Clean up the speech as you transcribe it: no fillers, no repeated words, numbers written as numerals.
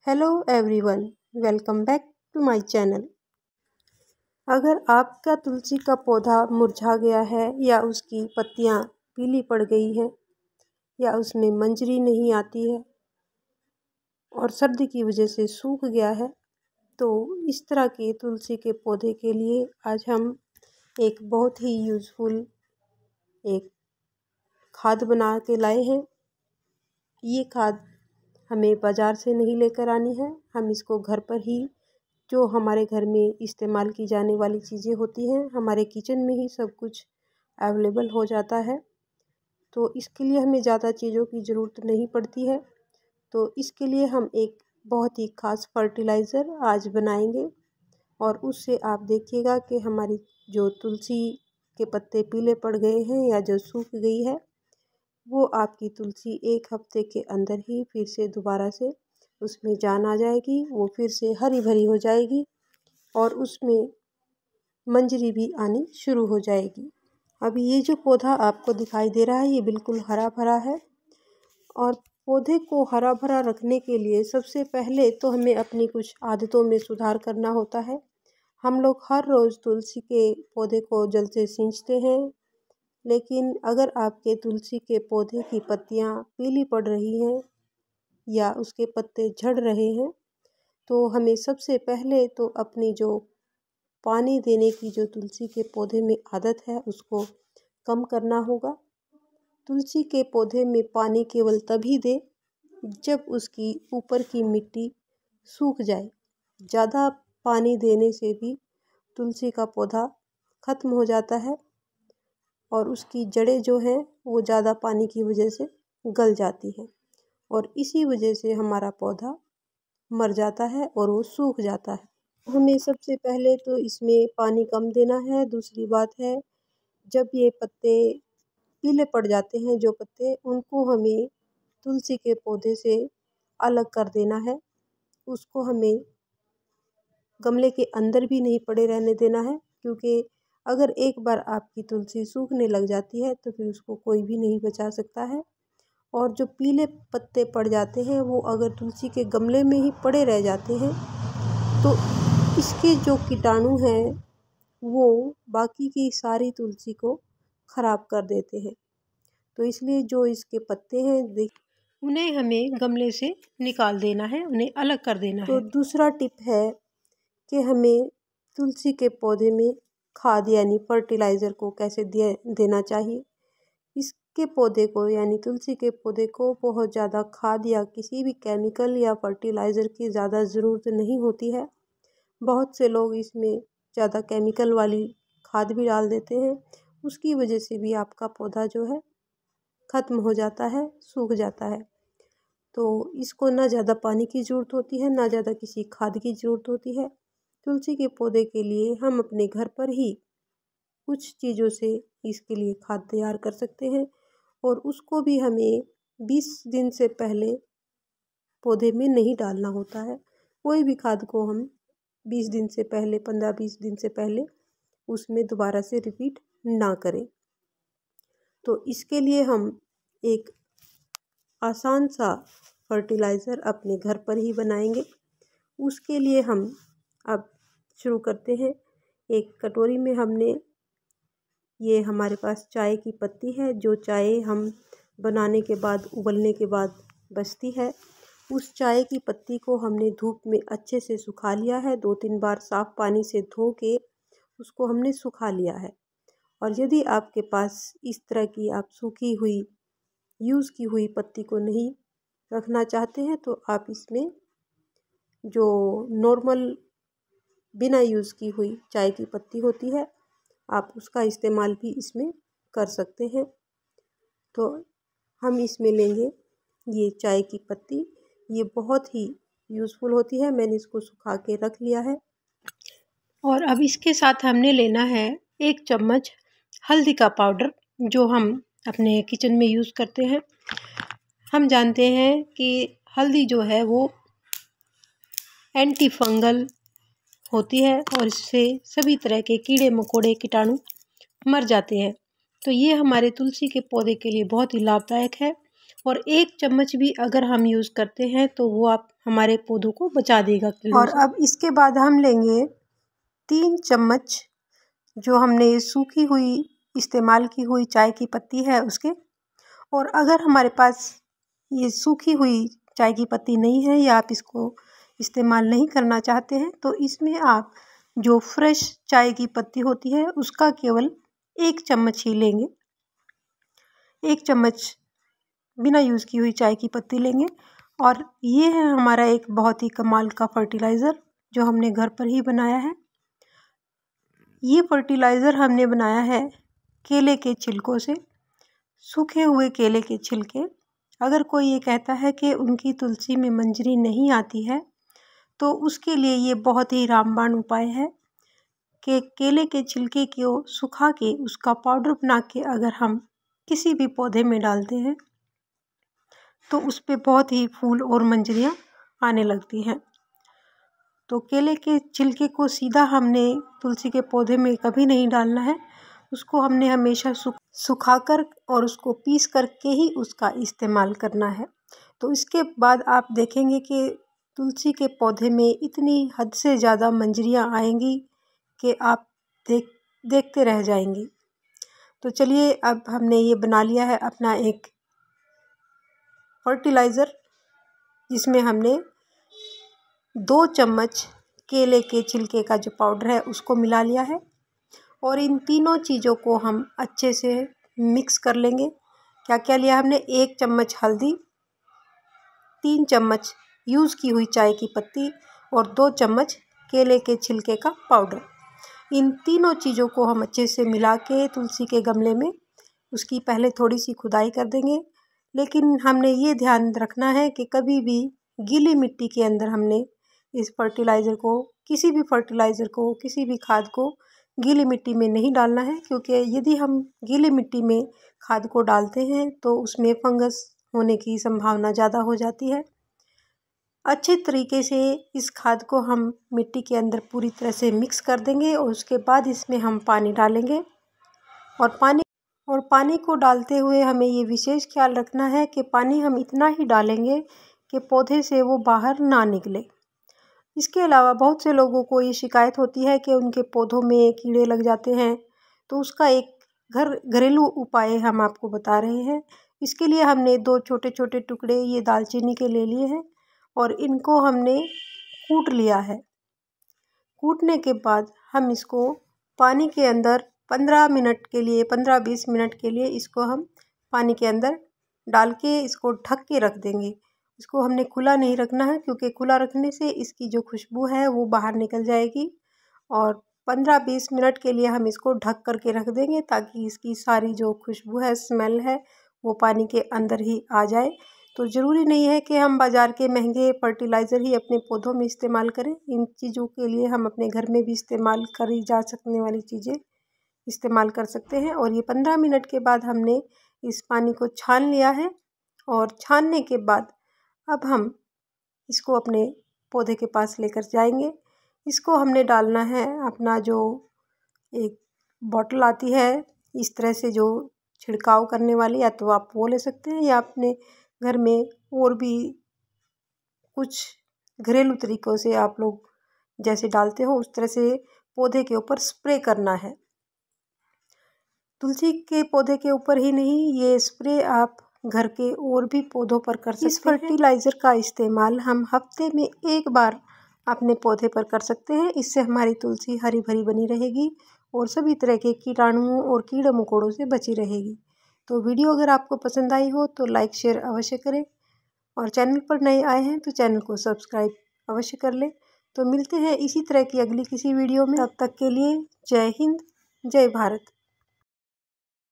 Hello everyone, welcome back to my channel. अगर आपका तुलसी का पौधा मुरझा गया है या उसकी पत्तियां पीली पड़ गई हैं या उसमें मंजरी नहीं आती है और सर्दी की वजह से सूख गया है, तो इस तरह के तुलसी के पौधे के लिए आज हम एक बहुत ही यूज़फुल एक खाद बना के लाए हैं। ये खाद हमें बाज़ार से नहीं लेकर आनी है, हम इसको घर पर ही जो हमारे घर में इस्तेमाल की जाने वाली चीज़ें होती हैं, हमारे किचन में ही सब कुछ अवेलेबल हो जाता है। तो इसके लिए हमें ज़्यादा चीज़ों की ज़रूरत नहीं पड़ती है। तो इसके लिए हम एक बहुत ही ख़ास फर्टिलाइज़र आज बनाएंगे और उससे आप देखिएगा कि हमारी जो तुलसी के पत्ते पीले पड़ गए हैं या जो सूख गई है, वो आपकी तुलसी 1 हफ्ते के अंदर ही फिर से दोबारा से उसमें जान आ जाएगी, वो फिर से हरी भरी हो जाएगी और उसमें मंजरी भी आनी शुरू हो जाएगी। अभी ये जो पौधा आपको दिखाई दे रहा है, ये बिल्कुल हरा भरा है और पौधे को हरा भरा रखने के लिए सबसे पहले तो हमें अपनी कुछ आदतों में सुधार करना होता है। हम लोग हर रोज़ तुलसी के पौधे को जल से सींचते हैं, लेकिन अगर आपके तुलसी के पौधे की पत्तियां पीली पड़ रही हैं या उसके पत्ते झड़ रहे हैं, तो हमें सबसे पहले तो अपनी जो पानी देने की जो तुलसी के पौधे में आदत है उसको कम करना होगा। तुलसी के पौधे में पानी केवल तभी दे जब उसकी ऊपर की मिट्टी सूख जाए। ज़्यादा पानी देने से भी तुलसी का पौधा ख़त्म हो जाता है और उसकी जड़ें जो हैं वो ज़्यादा पानी की वजह से गल जाती हैं और इसी वजह से हमारा पौधा मर जाता है और वो सूख जाता है। हमें सबसे पहले तो इसमें पानी कम देना है। दूसरी बात है, जब ये पत्ते पीले पड़ जाते हैं जो पत्ते, उनको हमें तुलसी के पौधे से अलग कर देना है। उसको हमें गमले के अंदर भी नहीं पड़े रहने देना है, क्योंकि अगर एक बार आपकी तुलसी सूखने लग जाती है तो फिर उसको कोई भी नहीं बचा सकता है। और जो पीले पत्ते पड़ जाते हैं वो अगर तुलसी के गमले में ही पड़े रह जाते हैं तो इसके जो कीटाणु हैं वो बाकी की सारी तुलसी को ख़राब कर देते हैं। तो इसलिए जो इसके पत्ते हैं उन्हें हमें गमले से निकाल देना है, उन्हें अलग कर देना है। तो दूसरा टिप है कि हमें तुलसी के पौधे में खाद यानी फर्टिलाइज़र को कैसे देना चाहिए। इसके पौधे को यानी तुलसी के पौधे को बहुत ज़्यादा खाद या किसी भी केमिकल या फर्टिलाइज़र की ज़्यादा ज़रूरत नहीं होती है। बहुत से लोग इसमें ज़्यादा केमिकल वाली खाद भी डाल देते हैं, उसकी वजह से भी आपका पौधा जो है ख़त्म हो जाता है, सूख जाता है। तो इसको ना ज़्यादा पानी की ज़रूरत होती है, ना ज़्यादा किसी खाद की ज़रूरत होती है। तुलसी के पौधे के लिए हम अपने घर पर ही कुछ चीज़ों से इसके लिए खाद तैयार कर सकते हैं और उसको भी हमें 20 दिन से पहले पौधे में नहीं डालना होता है। कोई भी खाद को हम 20 दिन से पहले, 15-20 दिन से पहले उसमें दोबारा से रिपीट ना करें। तो इसके लिए हम एक आसान सा फर्टिलाइज़र अपने घर पर ही बनाएंगे। उसके लिए हम अब शुरू करते हैं। एक कटोरी में हमने ये हमारे पास चाय की पत्ती है, जो चाय हम बनाने के बाद, उबलने के बाद बचती है, उस चाय की पत्ती को हमने धूप में अच्छे से सुखा लिया है। 2-3 बार साफ़ पानी से धो के उसको हमने सुखा लिया है। और यदि आपके पास इस तरह की आप सूखी हुई यूज़ की हुई पत्ती को नहीं रखना चाहते हैं तो आप इसमें जो नॉर्मल बिना यूज़ की हुई चाय की पत्ती होती है, आप उसका इस्तेमाल भी इसमें कर सकते हैं। तो हम इसमें लेंगे ये चाय की पत्ती, ये बहुत ही यूज़फुल होती है। मैंने इसको सुखा के रख लिया है। और अब इसके साथ हमने लेना है 1 चम्मच हल्दी का पाउडर, जो हम अपने किचन में यूज़ करते हैं। हम जानते हैं कि हल्दी जो है वो एंटी फंगल होती है और इससे सभी तरह के कीड़े मकोड़े कीटाणु मर जाते हैं। तो ये हमारे तुलसी के पौधे के लिए बहुत ही लाभदायक है और 1 चम्मच भी अगर हम यूज़ करते हैं तो वो आप हमारे पौधों को बचा देगा कीड़ों से। और अब इसके बाद हम लेंगे 3 चम्मच जो हमने सूखी हुई इस्तेमाल की हुई चाय की पत्ती है उसके। और अगर हमारे पास ये सूखी हुई चाय की पत्ती नहीं है या आप इसको इस्तेमाल नहीं करना चाहते हैं तो इसमें आप जो फ्रेश चाय की पत्ती होती है उसका केवल 1 चम्मच ही लेंगे। 1 चम्मच बिना यूज़ की हुई चाय की पत्ती लेंगे। और ये है हमारा एक बहुत ही कमाल का फर्टिलाइज़र जो हमने घर पर ही बनाया है। ये फर्टिलाइज़र हमने बनाया है केले के छिलकों से, सूखे हुए केले के छिलके। अगर कोई ये कहता है कि उनकी तुलसी में मंजरी नहीं आती है तो उसके लिए ये बहुत ही रामबाण उपाय है कि केले के छिलके को सुखा के उसका पाउडर बना के अगर हम किसी भी पौधे में डालते हैं तो उस पे बहुत ही फूल और मंजरियाँ आने लगती हैं। तो केले के छिलके को सीधा हमने तुलसी के पौधे में कभी नहीं डालना है, उसको हमने हमेशा सुखाकर और उसको पीस करके ही उसका इस्तेमाल करना है। तो इसके बाद आप देखेंगे कि तुलसी के पौधे में इतनी हद से ज़्यादा मंजरियाँ आएंगी कि आप देखते रह जाएंगी। तो चलिए अब हमने ये बना लिया है अपना एक फर्टिलाइज़र जिसमें हमने 2 चम्मच केले के छिलके का जो पाउडर है उसको मिला लिया है। और इन तीनों चीज़ों को हम अच्छे से मिक्स कर लेंगे। क्या क्या लिया हमने? 1 चम्मच हल्दी, 3 चम्मच यूज़ की हुई चाय की पत्ती और 2 चम्मच केले के छिलके का पाउडर। इन तीनों चीज़ों को हम अच्छे से मिला के तुलसी के गमले में उसकी पहले थोड़ी सी खुदाई कर देंगे। लेकिन हमने ये ध्यान रखना है कि कभी भी गीली मिट्टी के अंदर हमने इस फर्टिलाइज़र को, किसी भी फर्टिलाइज़र को, किसी भी खाद को गीली मिट्टी में नहीं डालना है, क्योंकि यदि हम गीली मिट्टी में खाद को डालते हैं तो उसमें फंगस होने की संभावना ज़्यादा हो जाती है। अच्छे तरीके से इस खाद को हम मिट्टी के अंदर पूरी तरह से मिक्स कर देंगे और उसके बाद इसमें हम पानी डालेंगे। और पानी को डालते हुए हमें ये विशेष ख्याल रखना है कि पानी हम इतना ही डालेंगे कि पौधे से वो बाहर ना निकले। इसके अलावा बहुत से लोगों को ये शिकायत होती है कि उनके पौधों में कीड़े लग जाते हैं, तो उसका एक घरेलू उपाय हम आपको बता रहे हैं। इसके लिए हमने 2 छोटे छोटे टुकड़े ये दालचीनी के ले लिए हैं और इनको हमने कूट लिया है। कूटने के बाद हम इसको पानी के अंदर 15-20 मिनट के लिए इसको हम पानी के अंदर डाल के इसको ढक के रख देंगे। इसको हमने खुला नहीं रखना है, क्योंकि खुला रखने से इसकी जो खुशबू है वो बाहर निकल जाएगी। और 15-20 मिनट के लिए हम इसको ढक करके रख देंगे ताकि इसकी सारी जो खुशबू है, स्मेल है, वो पानी के अंदर ही आ जाए। तो ज़रूरी नहीं है कि हम बाज़ार के महंगे फर्टिलाइज़र ही अपने पौधों में इस्तेमाल करें। इन चीज़ों के लिए हम अपने घर में भी इस्तेमाल करी जा सकने वाली चीज़ें इस्तेमाल कर सकते हैं। और ये 15 मिनट के बाद हमने इस पानी को छान लिया है। और छानने के बाद अब हम इसको अपने पौधे के पास लेकर जाएंगे। इसको हमने डालना है अपना जो एक बॉटल आती है इस तरह से जो छिड़काव करने वाली, या तो आप वो ले सकते हैं या अपने घर में और भी कुछ घरेलू तरीक़ों से आप लोग जैसे डालते हो उस तरह से पौधे के ऊपर स्प्रे करना है। तुलसी के पौधे के ऊपर ही नहीं, ये स्प्रे आप घर के और भी पौधों पर कर सकते हैं। इस फर्टिलाइज़र का इस्तेमाल हम हफ्ते में 1 बार अपने पौधे पर कर सकते हैं। इससे हमारी तुलसी हरी भरी बनी रहेगी और सभी तरह के कीटाणुओं और कीड़े मकोड़ों से बची रहेगी। तो वीडियो अगर आपको पसंद आई हो तो लाइक शेयर अवश्य करें, और चैनल पर नए आए हैं तो चैनल को सब्सक्राइब अवश्य कर लें। तो मिलते हैं इसी तरह की अगली किसी वीडियो में। तब तक के लिए जय हिंद, जय भारत।